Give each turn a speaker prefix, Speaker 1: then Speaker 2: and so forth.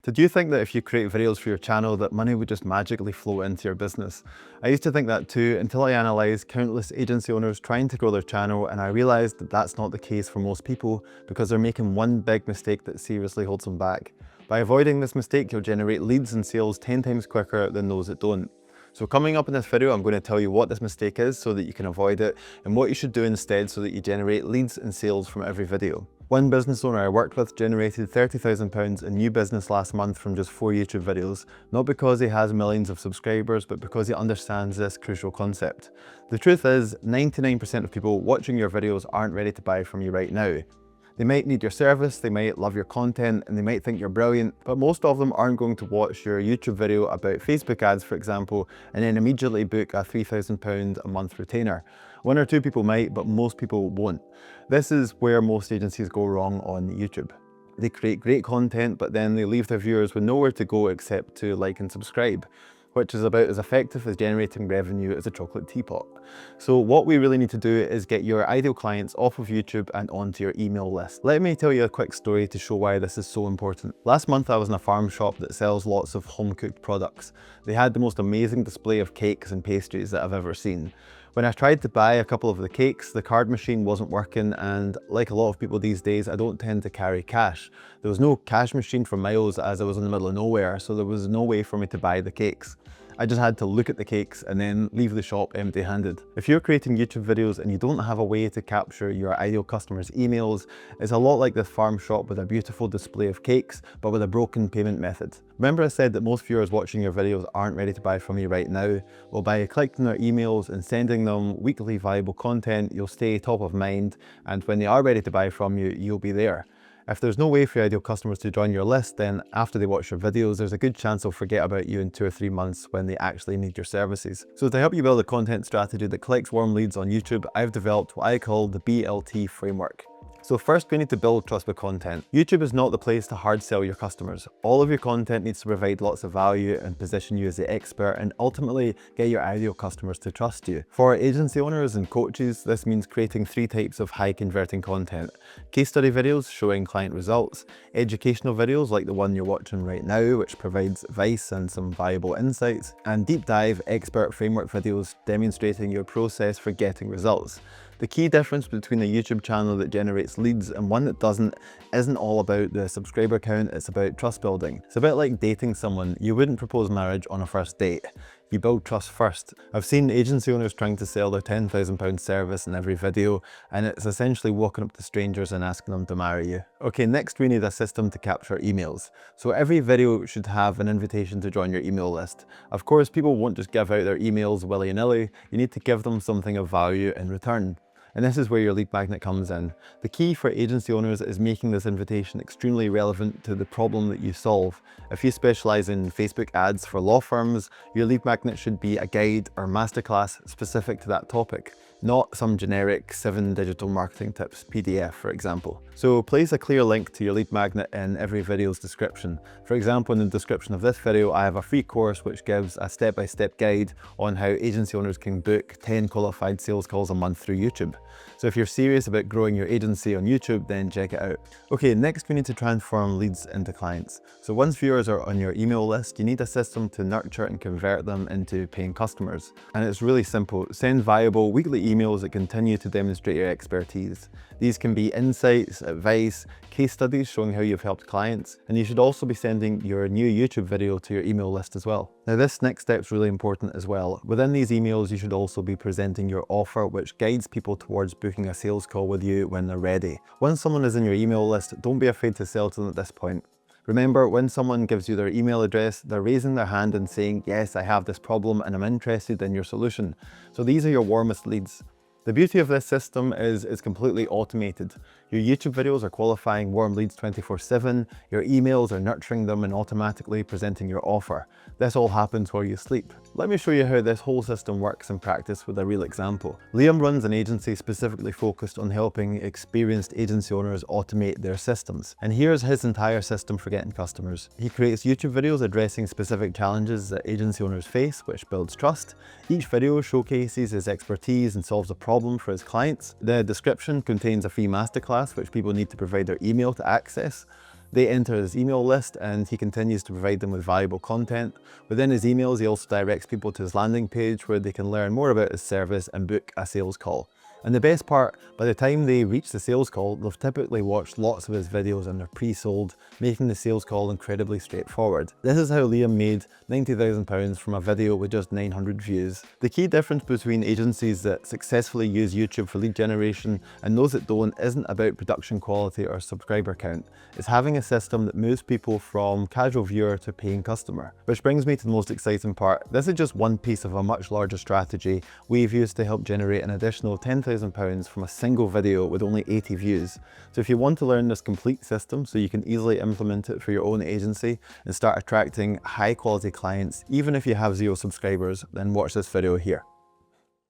Speaker 1: Did you think that if you create videos for your channel that money would just magically flow into your business? I used to think that too until I analysed countless agency owners trying to grow their channel, and I realised that that's not the case for most people because they're making one big mistake that seriously holds them back. By avoiding this mistake, you'll generate leads and sales 10 times quicker than those that don't. So coming up in this video, I'm going to tell you what this mistake is so that you can avoid it and what you should do instead so that you generate leads and sales from every video. One business owner I worked with generated £30,000 in new business last month from just 4 YouTube videos, not because he has millions of subscribers, but because he understands this crucial concept. The truth is, 99% of people watching your videos aren't ready to buy from you right now. They might need your service, they might love your content, and they might think you're brilliant, but most of them aren't going to watch your YouTube video about Facebook ads, for example, and then immediately book a £3,000 a month retainer. One or two people might, but most people won't. This is where most agencies go wrong on YouTube. They create great content, but then they leave their viewers with nowhere to go except to like and subscribe, which is about as effective as generating revenue as a chocolate teapot. So what we really need to do is get your ideal clients off of YouTube and onto your email list. Let me tell you a quick story to show why this is so important. Last month I was in a farm shop that sells lots of home-cooked products. They had the most amazing display of cakes and pastries that I've ever seen. When I tried to buy a couple of the cakes, the card machine wasn't working, and like a lot of people these days, I don't tend to carry cash. There was no cash machine for miles as I was in the middle of nowhere, so there was no way for me to buy the cakes. I just had to look at the cakes and then leave the shop empty-handed. If you're creating YouTube videos and you don't have a way to capture your ideal customers' emails, it's a lot like this farm shop with a beautiful display of cakes, but with a broken payment method. Remember I said that most viewers watching your videos aren't ready to buy from you right now? Well, by collecting their emails and sending them weekly valuable content, you'll stay top of mind, and when they are ready to buy from you, you'll be there. If there's no way for your ideal customers to join your list, then after they watch your videos, there's a good chance they'll forget about you in 2 or 3 months when they actually need your services. So to help you build a content strategy that collects warm leads on YouTube, I've developed what I call the B.L.T framework. So first, we need to build trust with content. YouTube is not the place to hard sell your customers. All of your content needs to provide lots of value and position you as the expert and ultimately get your ideal customers to trust you. For agency owners and coaches, this means creating 3 types of high converting content. Case study videos showing client results, educational videos like the one you're watching right now, which provides advice and some valuable insights, and deep dive expert framework videos demonstrating your process for getting results. The key difference between a YouTube channel that generates leads and one that doesn't isn't all about the subscriber count, it's about trust building. It's a bit like dating someone. You wouldn't propose marriage on a first date. You build trust first. I've seen agency owners trying to sell their £10,000 service in every video, and it's essentially walking up to strangers and asking them to marry you. Okay, next we need a system to capture emails. So every video should have an invitation to join your email list. Of course, people won't just give out their emails willy-nilly. You need to give them something of value in return. And this is where your lead magnet comes in. The key for agency owners is making this invitation extremely relevant to the problem that you solve. If you specialize in Facebook ads for law firms, your lead magnet should be a guide or masterclass specific to that topic, not some generic 7 digital marketing tips PDF, for example. So place a clear link to your lead magnet in every video's description. For example, in the description of this video, I have a free course which gives a step-by-step guide on how agency owners can book 10 qualified sales calls a month through YouTube. So if you're serious about growing your agency on YouTube, then check it out. Okay, next we need to transform leads into clients. So once viewers are on your email list, you need a system to nurture and convert them into paying customers. And it's really simple. Send valuable weekly emails that continue to demonstrate your expertise. These can be insights, advice, case studies showing how you've helped clients, and you should also be sending your new YouTube video to your email list as well. Now this next step is really important as well. Within these emails, you should also be presenting your offer, which guides people towards booking a sales call with you when they're ready. Once someone is in your email list, don't be afraid to sell to them at this point. Remember, when someone gives you their email address, they're raising their hand and saying, yes, I have this problem and I'm interested in your solution. So these are your warmest leads. The beauty of this system is it's completely automated. Your YouTube videos are qualifying warm leads 24/7, your emails are nurturing them and automatically presenting your offer. This all happens while you sleep. Let me show you how this whole system works in practice with a real example. Liam runs an agency specifically focused on helping experienced agency owners automate their systems. And here's his entire system for getting customers. He creates YouTube videos addressing specific challenges that agency owners face, which builds trust. Each video showcases his expertise and solves a problem for his clients. The description contains a free masterclass which people need to provide their email to access. They enter his email list and he continues to provide them with valuable content. Within his emails, he also directs people to his landing page where they can learn more about his service and book a sales call. And the best part, by the time they reach the sales call, they've typically watched lots of his videos and they're pre-sold, making the sales call incredibly straightforward. This is how Liam made £90,000 from a video with just 900 views. The key difference between agencies that successfully use YouTube for lead generation and those that don't isn't about production quality or subscriber count. It's having a system that moves people from casual viewer to paying customer. Which brings me to the most exciting part. This is just one piece of a much larger strategy we've used to help generate an additional £10,000 from a single video with only 80 views. So if you want to learn this complete system so you can easily implement it for your own agency and start attracting high quality clients, even if you have 0 subscribers, then watch this video here.